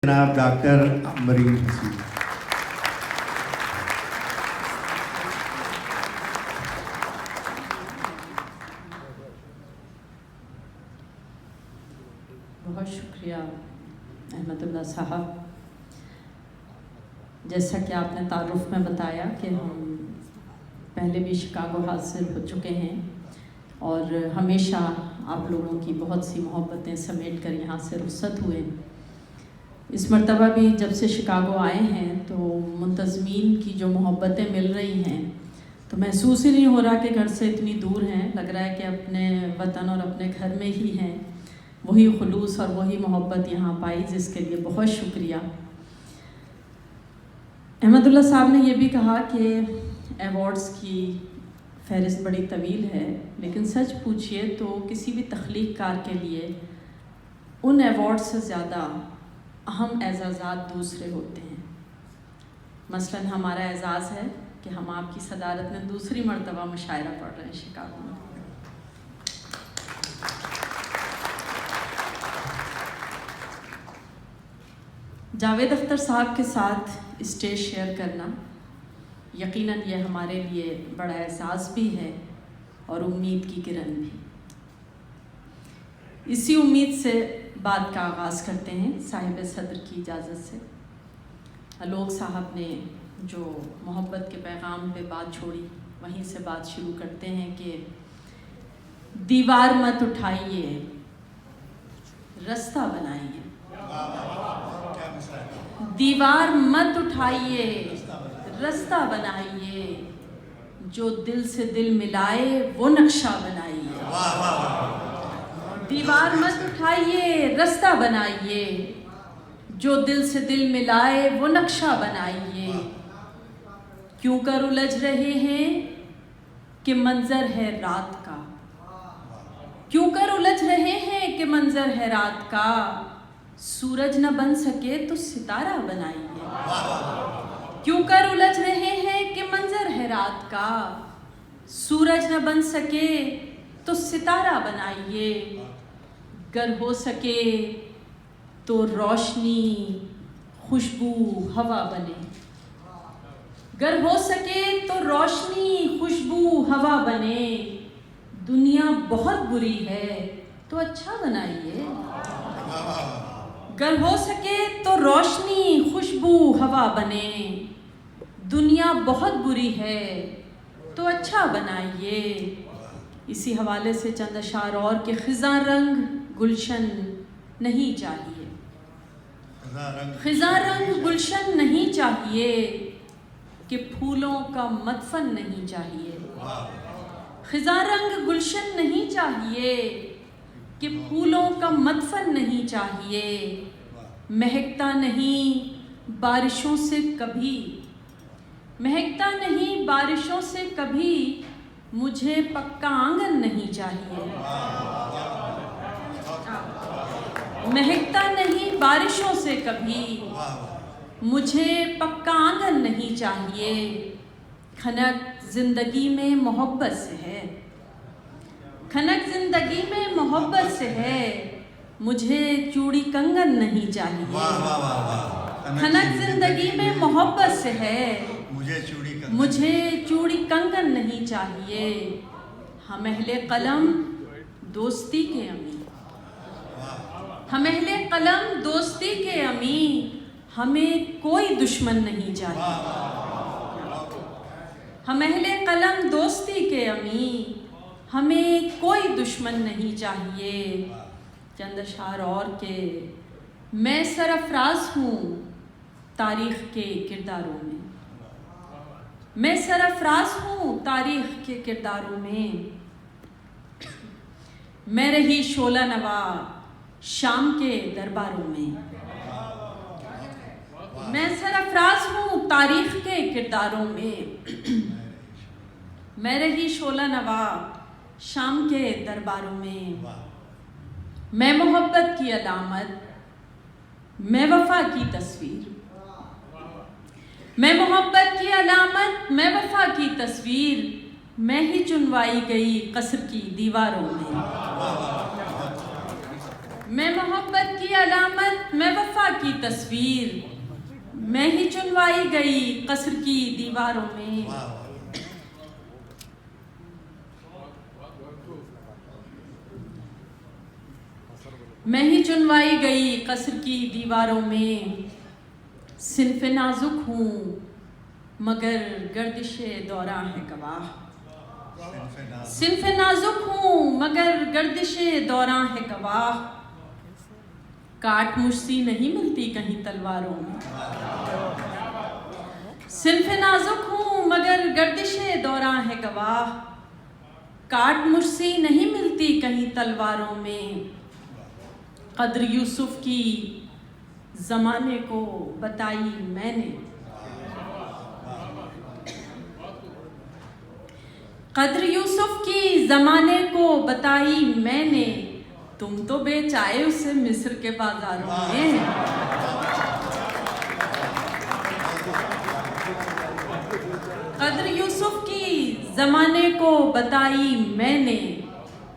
جناب ڈاکٹر مریم حسین. بہت شکریہ احمد اللہ صاحب. جیسا کہ آپ نے تعارف میں بتایا کہ ہم پہلے بھی شکاگو حاضر ہو چکے ہیں اور ہمیشہ آپ لوگوں کی بہت سی محبتیں سمیٹ کر یہاں سے رخصت ہوئے. اس مرتبہ بھی جب سے شکاگو آئے ہیں تو منتظمین کی جو محبتیں مل رہی ہیں تو محسوس ہی نہیں ہو رہا کہ گھر سے اتنی دور ہیں. لگ رہا ہے کہ اپنے وطن اور اپنے گھر میں ہی ہیں. وہی خلوص اور وہی محبت یہاں پائی، جس کے لیے بہت شکریہ. احمد اللہ صاحب نے یہ بھی کہا کہ ایوارڈز کی فہرست بڑی طویل ہے، لیکن سچ پوچھئے تو کسی بھی تخلیق کار کے لیے ان ایوارڈ سے زیادہ اہم اعزازات دوسرے ہوتے ہیں. مثلاً ہمارا اعزاز ہے کہ ہم آپ کی صدارت میں دوسری مرتبہ مشاعرہ پڑھ رہے ہیں شکاگو میں. جاوید اختر صاحب کے ساتھ اسٹیج شیئر کرنا یقیناً یہ ہمارے لیے بڑا اعزاز بھی ہے اور امید کی کرن بھی. اسی امید سے بات کا آغاز کرتے ہیں صاحب صدر کی اجازت سے. آلوک صاحب نے جو محبت کے پیغام پہ بات چھوڑی وہیں سے بات شروع کرتے ہیں کہ دیوار مت اٹھائیے، رستہ بنائیے. دیوار مت اٹھائیے، رستہ بنائیے. جو دل سے دل ملائے وہ نقشہ بنائیے. دیوار مت اٹھائیے، رستہ بنائیے. جو دل سے دل ملائے وہ نقشہ بنائیے. کیوں کر الجھ رہے ہیں کہ منظر ہے رات کا. کیوں کر الجھ رہے ہیں کہ منظر ہے رات کا. سورج نہ بن سکے تو ستارہ بنائیے. کیوں کر الجھ رہے ہیں کہ منظر ہے رات کا. سورج نہ بن سکے تو ستارہ بنائیے. گر ہو سکے تو روشنی خوشبو ہوا بنے. گر ہو سکے تو روشنی خوشبو ہوا بنے. دنیا بہت بری ہے تو اچھا بنائیے. گر ہو سکے تو روشنی خوشبو ہوا بنے. دنیا بہت بری ہے تو اچھا بنائیے. اسی حوالے سے چند اشعار اور کہ خزاں رنگ گلشن نہیں چاہیے. خزاں رنگ گلشن نہیں چاہیے کہ پھولوں کا مدفن نہیں چاہیے. خزاں رنگ گلشن نہیں چاہیے کہ پھولوں کا مدفن نہیں چاہیے. مہکتا نہیں بارشوں سے کبھی، مہکتا نہیں بارشوں سے کبھی. مجھے پکا آنگن نہیں چاہیے. مہکتا نہیں بارشوں سے کبھی، مجھے پکا آنگن نہیں چاہیے. کھنک زندگی میں محبت سے ہے، کھنک زندگی میں محبت سے ہے. مجھے چوڑی کنگن نہیں چاہیے. کھنک زندگی میں محبت سے ہے، مجھے چوڑی کنگن نہیں چاہیے. ہم اہل قلم دوستی کے امین، ہم اہل قلم دوستی کے امین. ہمیں کوئی دشمن نہیں چاہیے. ہم اہل قلم دوستی کے امین، ہمیں کوئی دشمن نہیں چاہیے. چند اشعار اور کہ میں سرافراز ہوں تاریخ کے کرداروں میں. میں سرافراز ہوں تاریخ کے کرداروں میں. میں رہی شعلہ نوا شام کے درباروں میں. میں سرافراز ہوں تاریخ کے کرداروں میں. میں رہی شعلہ نوا شام کے درباروں میں. میں محبت کی علامت، میں وفا کی تصویر. میں محبت کی علامت، میں وفا کی تصویر. میں ہی چنوائی گئی قصر کی دیواروں میں. میں محبت کی علامت، میں وفا کی تصویر، میں ہی چنوائی گئی قصر کی دیواروں میں۔ میں ہی چنوائی گئی قصر کی دیواروں میں۔ صنف نازک ہوں مگر گردش دوراں ہے گواہ۔ صنف نازک ہوں مگر گردش دوراں ہے گواہ۔ کاٹ مجھ سی نہیں ملتی کہیں تلواروں میں۔ صنف نازک ہوں مگر گردش دوراں ہے گواہ۔ کاٹ مجھ سی نہیں ملتی کہیں تلواروں میں۔ قدر یوسف کی زمانے کو بتائی میں نے۔ قدر یوسف کی زمانے کو بتائی میں نے۔ تم تو بیچ آئے اسے مصر کے بازاروں میں۔ قدر یوسف کی زمانے کو بتائی میں نے۔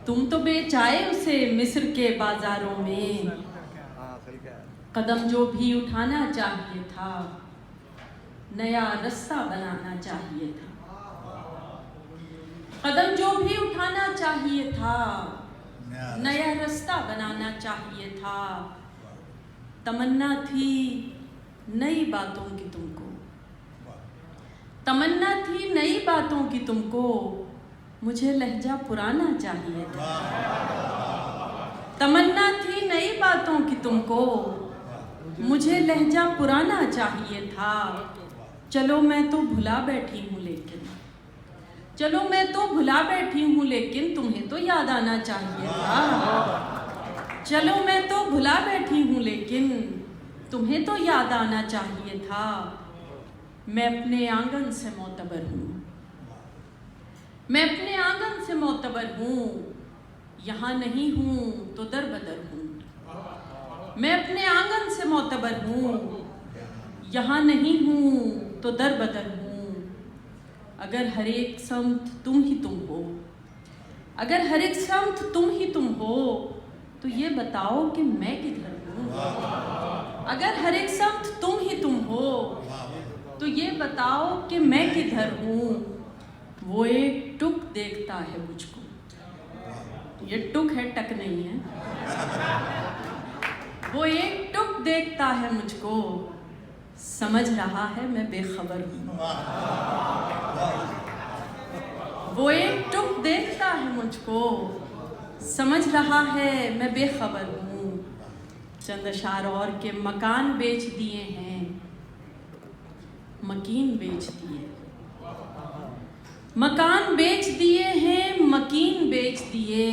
تم تو بیچ آئے اسے مصر کے بازاروں میں۔ قدم جو بھی اٹھانا چاہیے تھا، نیا رستہ بنانا چاہیے تھا۔ قدم جو بھی اٹھانا چاہیے تھا، نیا رستہ بنانا چاہیے تھا۔ تمنا تھی نئی باتوں کی تم کو، تمنا تھی نئی باتوں کی تم کو، مجھے لہجہ پرانا چاہیے تھا۔ تمنا تھی نئی باتوں کی تم کو، مجھے لہجہ پرانا چاہیے تھا۔ چلو میں تو بھلا بیٹھی ہوں لیکن، چلو میں تو بھلا بیٹھی ہوں لیکن تمہیں تو یاد آنا چاہیے تھا۔ چلو میں تو بھلا بیٹھی ہوں لیکن تمہیں تو یاد آنا چاہیے تھا۔ میں اپنے آنگن سے معتبر ہوں، میں اپنے آنگن سے معتبر ہوں، یہاں نہیں ہوں تو در بدر ہوں۔ میں اپنے آنگن سے معتبر ہوں، یہاں نہیں ہوں تو در بدر ہوں۔ اگر ہر ایک سمت تم ہی تم ہو، اگر ہر ایک سمت تم ہی تم ہو، تو یہ بتاؤ کہ میں کدھر ہوں۔ اگر ہر ایک سمت تم ہی تم ہو، تو یہ بتاؤ کہ میں کدھر ہوں۔ وہ ایک ٹک دیکھتا ہے مجھ کو، یہ ٹک ہے ٹک نہیں ہے۔ وہ ایک ٹک دیکھتا ہے مجھ کو، سمجھ رہا ہے میں بے خبر ہوں۔ وہ ایک ٹک دیکھتا ہے مجھ کو، سمجھ رہا ہے میں بے خبر ہوں۔ چند اشعار اور کے مکان بیچ دیے ہیں، مکین بیچ دیے۔ مکان بیچ دیے ہیں، مکین بیچ دیے۔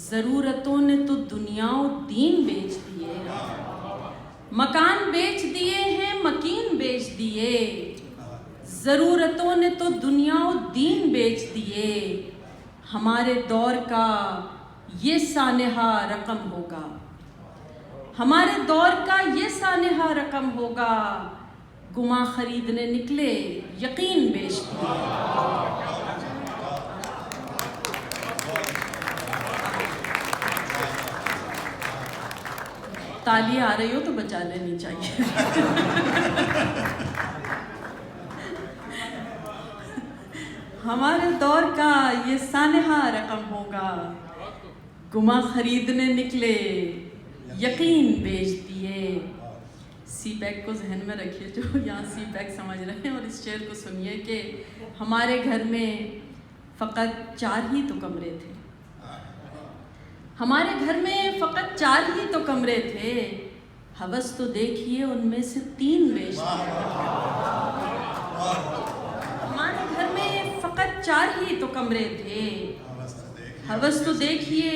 ضرورتوں نے تو دنیا و دین بیچ دیے۔ مکان بیچ دیے ہیں، مکین بیچ دیے۔ ضرورتوں نے تو دنیا و دین بیچ دیے۔ ہمارے دور کا یہ سانحہ رقم ہوگا، ہمارے دور کا یہ سانحہ رقم ہوگا۔ گما خریدنے نکلے یقین بیچ دیے۔ تالی آ رہی ہو تو بچا لینی چاہیے۔ ہمارے دور کا یہ سانحہ رقم ہوگا، گما خریدنے نکلے یقین بیچ دیے۔ سی پیک کو ذہن میں رکھیے جو یہاں سی پیک سمجھ رہے ہیں، اور اس شعر کو سنیے کہ ہمارے گھر میں فقط 4 ہی تو کمرے تھے۔ ہمارے گھر میں فقط 4 ہی تو کمرے تھے، ہوس تو دیکھیے ان میں سے 3 بیچ دیے۔ ہمارے گھر میں فقط 4 ہی تو کمرے تھے، ہوس تو دیکھیے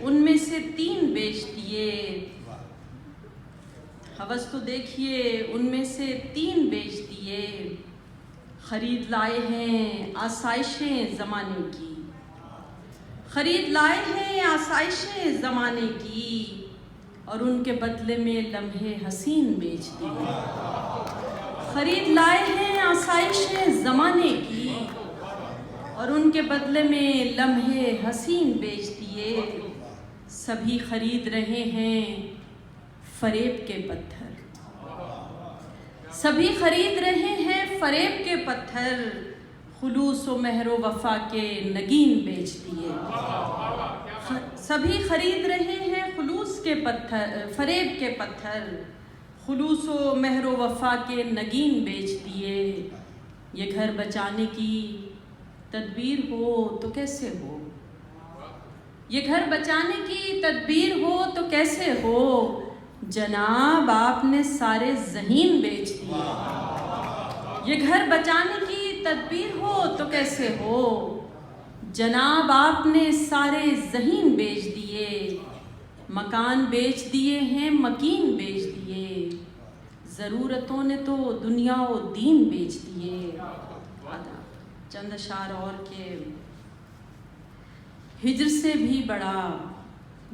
ان میں سے 3 بیچ دیے۔ ہوس تو دیکھیے ان میں سے 3 بیچ دیے۔ خرید لائے ہیں آسائشیں زمانے کی، خرید لائے ہیں آسائشیں زمانے کی، اور ان کے بدلے میں لمحے حسین بیچ دیے۔ خرید لائے ہیں آسائشیں زمانے کی، اور ان کے بدلے میں لمحے حسین بیچ دیے۔ سبھی خرید رہے ہیں فریب کے پتھر، سبھی خرید رہے ہیں فریب کے پتھر، خلوص و مہر و وفا کے نگین بیچ دیے۔ سبھی خرید رہے ہیں خلوص کے پتھر، فریب کے پتھر، خلوص و مہر و وفا کے نگین بیچ دیے۔ یہ گھر بچانے کی تدبیر ہو تو کیسے ہو، یہ گھر بچانے کی تدبیر ہو تو کیسے ہو، جناب آپ نے سارے ذہین بیچ دیے۔ یہ گھر بچانے کی تدبیر ہو تو کیسے ہو، جناب آپ نے سارے ذہین بیچ دیے۔ مکان بیچ دیے ہیں مکین بیچ دیے، ضرورتوں نے تو دنیا و دین بیچ دیے۔ چند اشعار اور کے ہجر سے بھی بڑا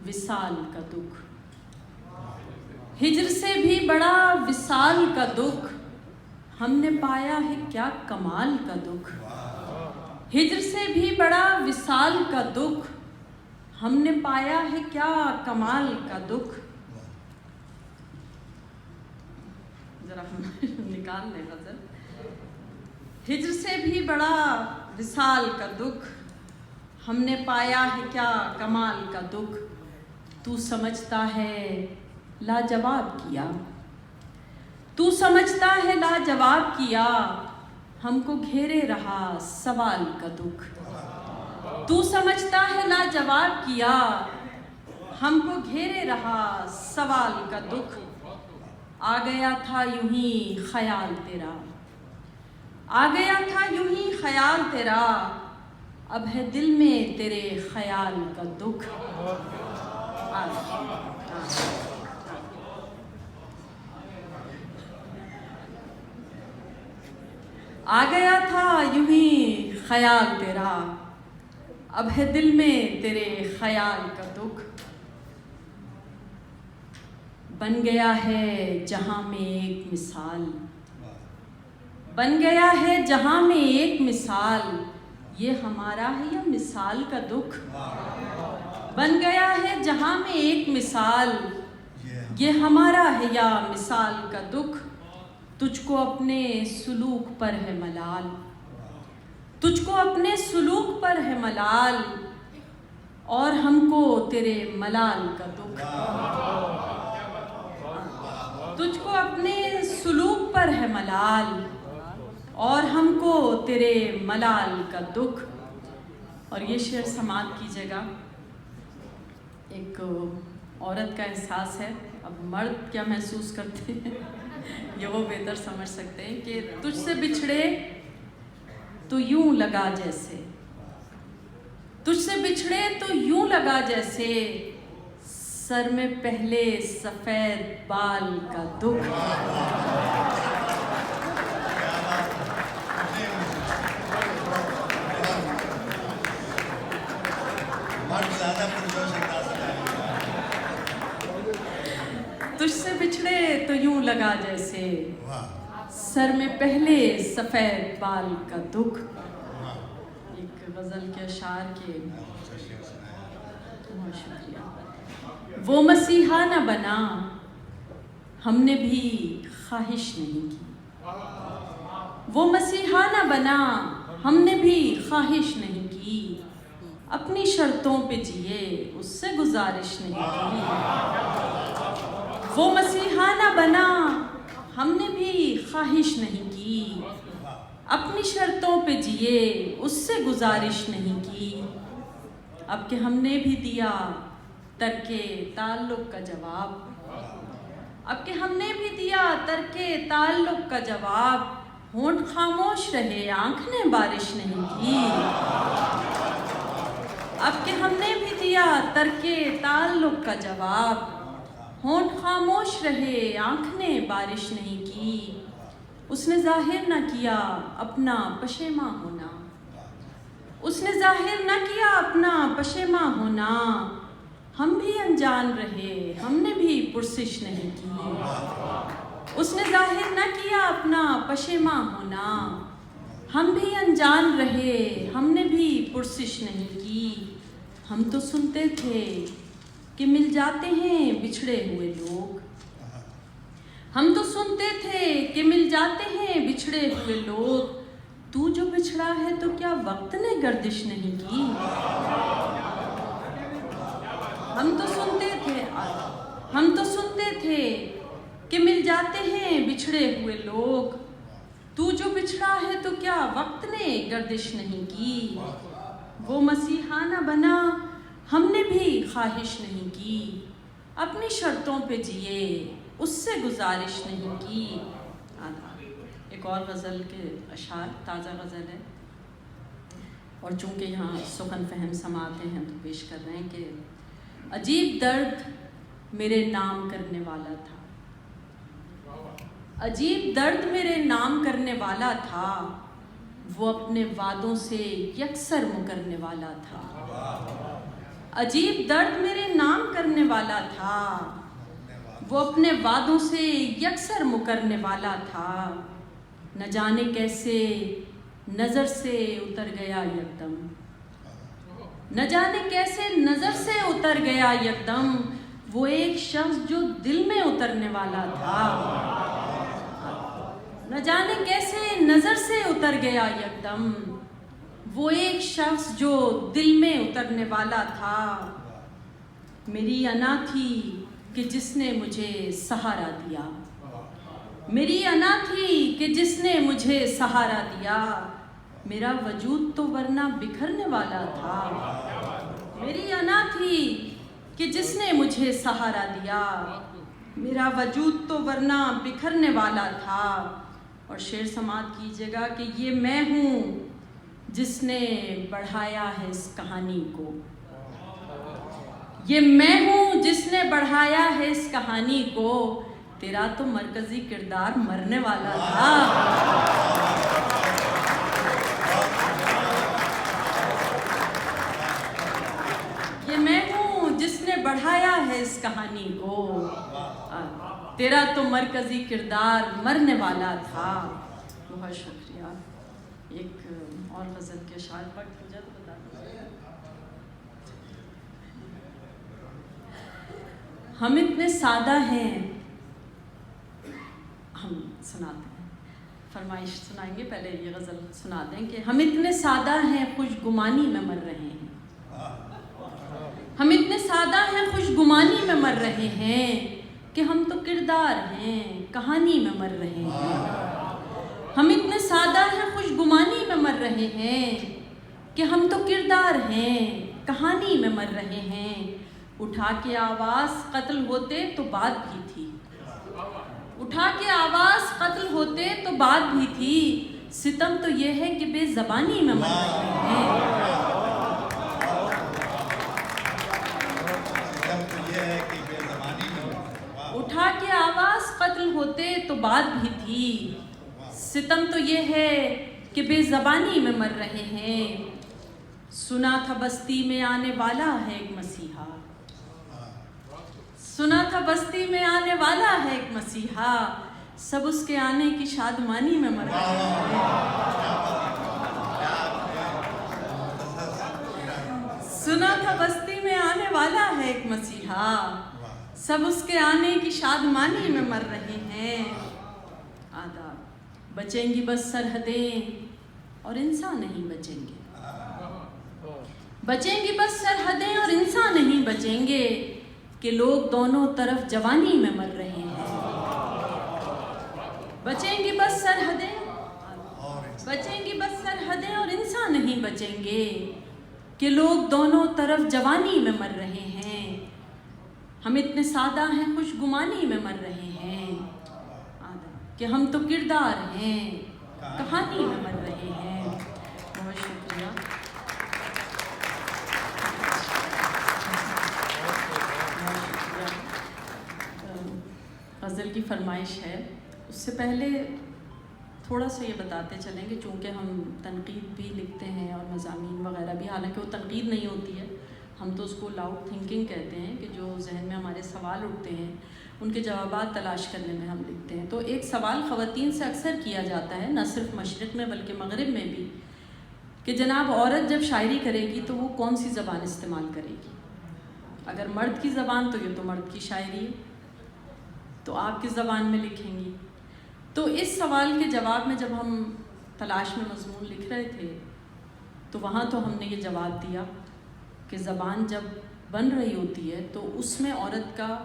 وصال کا دکھ، ہجر سے بھی بڑا وصال کا دکھ، ہم نے پایا ہے کیا کمال کا دکھ۔ ہجر سے بھی بڑا وصال کا دکھ، ہم نے پایا ہے کیا کمال کا دکھ۔ ذرا ہم نکال لیں غزل۔ ہجر سے بھی بڑا وصال کا دکھ، ہم نے پایا ہے کیا کمال کا دکھ۔ تو سمجھتا ہے لاجواب کیا، تو سمجھتا ہے لاجواب کیا، ہم کو گھیرے رہا سوال کا دکھ۔ تو سمجھتا ہے لاجواب کیا، ہم کو گھیرے رہا سوال کا دکھ۔ آ گیا تھا یوں ہی خیال تیرا، آ گیا تھا یوں ہی خیال تیرا، اب ہے دل میں تیرے خیال کا دکھ۔ آ گیا تھا یوں ہی خیال تیرا، اب ہے دل میں تیرے خیال کا دکھ۔ بن گیا ہے جہاں میں ایک مثال، بن گیا ہے جہاں میں ایک مثال، یہ ہمارا ہے یا مثال کا دکھ۔ بن گیا ہے جہاں میں ایک مثال، یہ ہمارا ہے یا مثال کا دکھ۔ تجھ کو اپنے سلوک پر ہے ملال، تجھ کو اپنے سلوک پر ہے ملال، اور ہم کو تیرے ملال کا دکھ۔ تجھ کو اپنے سلوک پر ہے ملال، اور ہم کو تیرے ملال کا دکھ۔ اور یہ شعر سماعت کیجیے گا۔ ایک عورت کا احساس ہے، اب مرد کیا محسوس کرتے ہیں یہ وہ بہتر سمجھ سکتے ہیں، کہ تجھ سے بچھڑے تو یوں لگا جیسے، تجھ سے بچھڑے تو یوں لگا جیسے، سر میں پہلے سفید بال کا دکھ۔ تجھ سے بچھڑے تو یوں لگا جیسے، سر میں پہلے سفید بال کا دکھ۔ ایک غزل کے اشعار کے بہت شکریہ۔ وہ مسیحا نہ بنا ہم نے بھی خواہش نہیں کی، وہ مسیحا نہ بنا ہم نے بھی خواہش نہیں کی، اپنی شرطوں پہ جیے اس سے گزارش نہیں کی۔ وہ مسیحا نہ بنا ہم نے بھی خواہش نہیں کی، اپنی شرطوں پہ جیے اس سے گزارش نہیں کی۔ اب کہ ہم نے بھی دیا ترک تعلق کا جواب، اب کہ ہم نے بھی دیا ترک تعلق کا جواب، ہونٹ خاموش رہے آنکھ نے بارش نہیں کی۔ اب کہ ہم نے بھی دیا ترک تعلق کا جواب، ہونٹ خاموش رہے آنکھ نے بارش نہیں کی۔ اس نے ظاہر نہ کیا اپنا پشیماں ہونا، اس نے ظاہر نہ کیا اپنا پشیماں ہونا، ہم بھی انجان رہے ہم نے بھی پرسش نہیں کی۔ اس نے ظاہر نہ کیا اپنا پشیماں ہونا، ہم بھی انجان رہے ہم نے بھی پرسش نہیں کی۔ ہم تو سنتے تھے کہ مل جاتے ہیں بچھڑے ہوئے لوگ. ہم تو سنتے تھے کہ مل جاتے ہیں بچھڑے ہوئے لوگ. تو جو بچھڑا ہے تو کیا وقت نے گردش نہیں کی؟ ہم تو سنتے تھے کہ مل جاتے ہیں بچھڑے ہوئے لوگ. تو جو بچھڑا ہے تو کیا وقت نے گردش نہیں کی؟ وہ مسیحانہ بنا ہم نے بھی خواہش نہیں کی. اپنی شرطوں پہ جیے اس سے گزارش نہیں کی. ایک اور غزل کے اشعار، تازہ غزل ہے، اور چونکہ یہاں سخن فہم سماعتیں ہیں تو پیش کر رہے ہیں کہ عجیب درد میرے نام کرنے والا تھا. عجیب درد میرے نام کرنے والا تھا. وہ اپنے وعدوں سے یکسر مکرنے والا تھا. عجیب درد میرے نام کرنے والا تھا. وہ اپنے وعدوں سے یکسر مکرنے والا تھا. نہ جانے کیسے نظر سے اتر گیا یکدم. نہ جانے کیسے نظر سے اتر گیا یکدم. وہ ایک شخص جو دل میں اترنے والا تھا. نہ جانے کیسے نظر سے اتر گیا یکدم. وہ ایک شخص جو دل میں اترنے والا تھا. میری انا تھی کہ جس نے مجھے سہارا دیا. میری انا تھی کہ جس نے مجھے سہارا دیا. میرا وجود تو ورنہ بکھرنے والا تھا. میری انا تھی کہ جس نے مجھے سہارا دیا. میرا وجود تو ورنہ بکھرنے والا تھا. اور شعر سماعت کیجیے گا کہ یہ میں ہوں جس نے بڑھایا ہے اس کہانی کو. یہ میں ہوں جس نے بڑھایا ہے اس کہانی کو. تیرا تو مرکزی کردار مرنے والا تھا. یہ میں ہوں جس نے بڑھایا ہے اس کہانی کو. تیرا تو مرکزی کردار مرنے والا تھا. بہت شکریہ. ایک اور غزل کے اشعار وقت ہو جائے تو بتا دیجیے. ہم اتنے سادہ ہیں. ہم سناتے ہیں، فرمائش سنائیں گے. پہلے یہ غزل سنا دیں کہ ہم اتنے سادہ ہیں خوش گمانی میں مر رہے ہیں. ہم اتنے سادہ ہیں خوش گمانی میں مر رہے ہیں کہ ہم تو کردار ہیں کہانی میں مر رہے ہیں. ہم اتنے سادہ ہیں خوش گمانی میں مر رہے ہیں کہ ہم تو کردار ہیں کہانی میں مر رہے ہیں. اٹھا کے آواز قتل ہوتے تو بات بھی تھی. اٹھا کے آواز قتل ہوتے تو بات بھی تھی. ستم تو یہ ہے کہ بے زبانی میں مر رہے ہیں. اٹھا کے آواز قتل ہوتے تو بات بھی تھی. ستم تو یہ ہے کہ بے زبانی میں مر رہے ہیں. سنا تھا بستی میں آنے والا ہے ایک مسیحا. سنا تھا بستی میں آنے والا ہے ایک مسیحا. سب اس کے آنے کی شادمانی میں مر رہے ہیں. سنا تھا بستی میں آنے والا ہے ایک مسیحا. سب اس کے آنے کی شادمانی میں مر رہے ہیں. آداب. بچیں گی بس سرحدیں اور انسان نہیں بچیں گے. بچیں گی بس سرحدیں اور انسان نہیں بچیں گے کہ لوگ دونوں طرف جوانی میں مر رہے ہیں. بچیں گی بس سرحدیں، بچیں گی بس سرحدیں اور انسان نہیں بچیں گے کہ لوگ دونوں طرف جوانی میں مر رہے ہیں. ہم اتنے سادہ ہیں خوش گمانی میں مر رہے ہیں کہ ہم تو کردار ہیں کہانی میں مر رہے ہیں. بہت شکریہ. غزل کی فرمائش ہے. اس سے پہلے تھوڑا سا یہ بتاتے چلیں گے چونکہ ہم تنقید بھی لکھتے ہیں اور مضامین وغیرہ بھی، حالانکہ وہ تنقید نہیں ہوتی ہے، ہم تو اس کو لاؤڈ تھنکنگ کہتے ہیں کہ جو ذہن میں ہمارے سوال اٹھتے ہیں ان کے جوابات تلاش کرنے میں ہم لکھتے ہیں. تو ایک سوال خواتین سے اکثر کیا جاتا ہے، نہ صرف مشرق میں بلکہ مغرب میں بھی، کہ جناب عورت جب شاعری کرے گی تو وہ کون سی زبان استعمال کرے گی؟ اگر مرد کی زبان تو یہ تو مرد کی شاعری ہے، تو آپ کس زبان میں لکھیں گی؟ تو اس سوال کے جواب میں جب ہم تلاش میں مضمون لکھ رہے تھے تو وہاں تو ہم نے یہ جواب دیا کہ زبان جب بن رہی ہوتی ہے تو اس میں عورت کا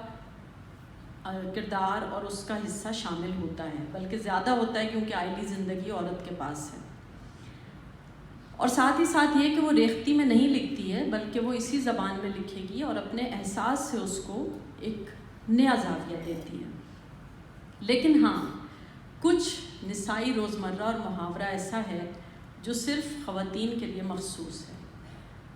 کردار اور اس کا حصہ شامل ہوتا ہے، بلکہ زیادہ ہوتا ہے کیونکہ آئلی زندگی عورت کے پاس ہے۔ اور ساتھ ہی ساتھ یہ کہ وہ ریختی میں نہیں لکھتی ہے بلکہ وہ اسی زبان میں لکھے گی اور اپنے احساس سے اس کو ایک نیا زاویہ دیتی ہے۔ لیکن ہاں، کچھ نسائی روزمرہ اور محاورہ ایسا ہے جو صرف خواتین کے لیے مخصوص ہے۔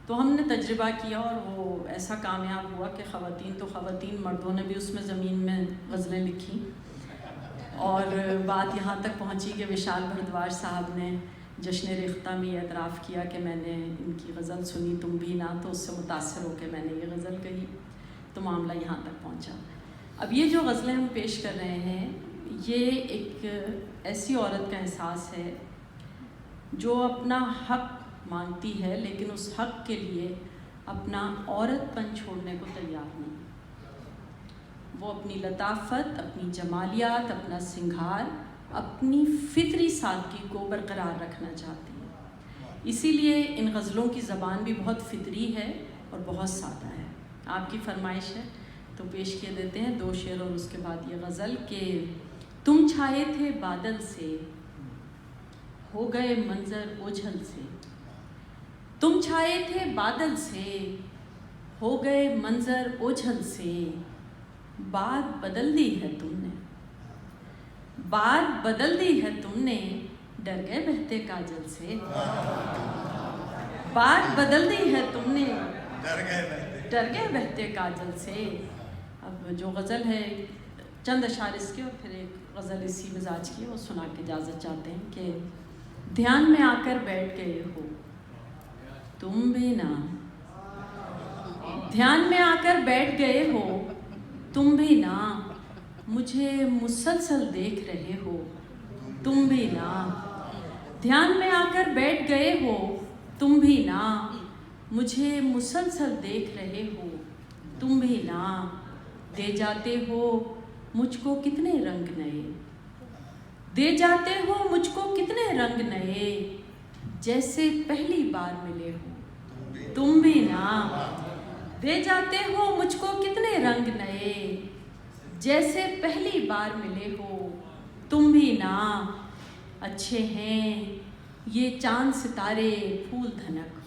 تو ہم نے تجربہ کیا اور وہ ایسا کامیاب ہوا کہ خواتین مردوں نے بھی اس میں زمین میں غزلیں لکھیں، اور بات یہاں تک پہنچی کہ وشال بھردواج صاحب نے جشن ریختہ میں یہ اعتراف کیا کہ میں نے ان کی غزل سنی تم بھی نہ، تو اس سے متاثر ہو کے میں نے یہ غزل کہی، تو معاملہ یہاں تک پہنچا۔ اب یہ جو غزلیں ہم پیش کر رہے ہیں یہ ایک ایسی عورت کا احساس ہے جو اپنا حق مانگتی ہے لیکن اس حق کے لیے اپنا عورت پن چھوڑنے کو تیار نہیں۔ وہ اپنی لطافت، اپنی جمالیات، اپنا سنگھار، اپنی فطری سادگی کو برقرار رکھنا چاہتی ہے۔ اسی لیے ان غزلوں کی زبان بھی بہت فطری ہے اور بہت سادہ ہے۔ آپ کی فرمائش ہے تو پیش کیے دیتے ہیں 2 شعر اور اس کے بعد یہ غزل کہ تم چھائے تھے بادل سے، ہو گئے منظر اوجھل سے۔ تم چھائے تھے بادل سے، ہو گئے منظر اوجھل سے۔ بات بدل دی ہے تم نے، بات بدل دی ہے تم نے، ڈر گئے بہتے کاجل سے۔ بات بدل دی ہے تم نے، ڈر گئے بہتے کاجل سے۔ اب جو غزل ہے چند اشعار اس کے اور پھر ایک غزل اسی مزاج کی، وہ سنا کے اجازت چاہتے ہیں کہ دھیان میں آ کر بیٹھ گئے ہو تم بھی نہ، دھیان میں آ کر بیٹھ گئے ہو تم بھی نہ، مجھے مسلسل دیکھ رہے ہو تم بھی نہ۔ دھیان میں آ کر بیٹھ گئے ہو تم بھی نہ، مجھے مسلسل دیکھ رہے ہو تم بھی نہ۔ دے جاتے ہو مجھ کو کتنے رنگ نئے، دے جاتے ہو مجھ کو کتنے رنگ نئے، جیسے پہلی بار ملے ہو تم بھی نہ۔ دے جاتے ہو مجھ کو کتنے رنگ نئے، جیسے پہلی بار ملے ہو تم بھی نہ۔ اچھے ہیں یہ چاند ستارے پھول دھنک،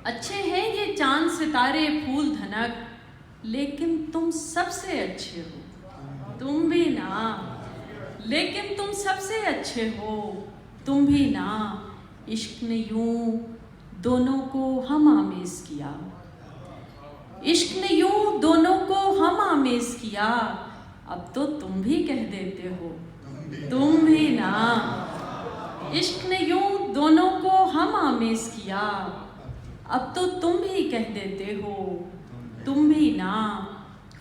اچھے ہیں یہ چاند ستارے پھول دھنک، لیکن تم سب سے اچھے ہو تم بھی نہ، لیکن تم سب سے اچھے ہو تم بھی نہ۔ عشق نے یوں دونوں کو ہم آمیز کیا، عشق نے یوں دونوں کو ہم آمیز کیا، اب تو تم بھی کہہ دیتے ہو تم بھی نہ۔ عشق نے یوں دونوں کو ہم آمیز کیا، اب تو تم بھی کہہ دیتے ہو تم بھی نہ۔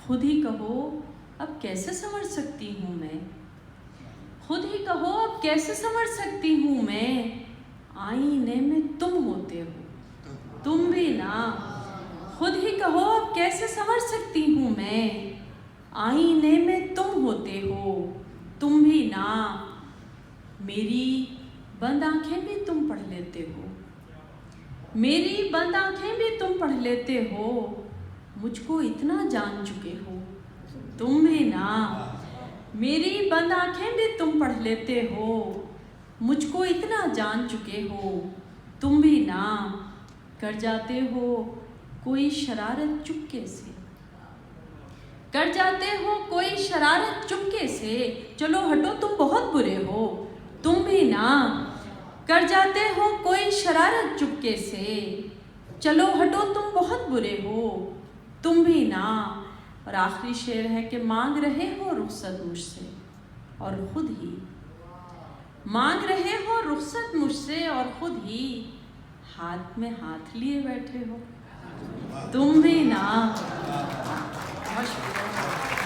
خود ہی کہو اب کیسے سمجھ سکتی ہوں میں، خود ہی کہو اب کیسے سمجھ سکتی ہوں میں، آئینے میں تم ہوتے ہو تم بھی نہ۔ خود ہی کہو اب کیسے سمجھ سکتی ہوں میں، آئینے میں تم ہوتے ہو تم بھی نہ۔ میری بند آنکھیں بھی تم پڑھ لیتے ہو، میری بند آنکھیں بھی تم پڑھ لیتے ہو، مجھ کو اتنا جان چکے ہو تم بھی نہ۔ میری بند آنکھیں بھی تم پڑھ لیتے ہو، مجھ کو اتنا جان چکے ہو تم بھی نہ۔ کر جاتے ہو کوئی شرارت چپکے سے، کر جاتے ہو کوئی شرارت چپکے سے، چلو ہٹو تم بہت برے ہو تم بھی نہ۔ کر جاتے ہو کوئی شرارت چپکے سے، چلو ہٹو تم بہت برے ہو تم بھی نہ۔ اور آخری شعر ہے کہ مانگ رہے ہو رخصت مجھ سے اور خود ہی، مانگ رہے ہو رخصت مجھ سے اور خود ہی، ہاتھ میں ہاتھ لیے بیٹھے ہو تم بھی نہ۔ بہت شکریہ۔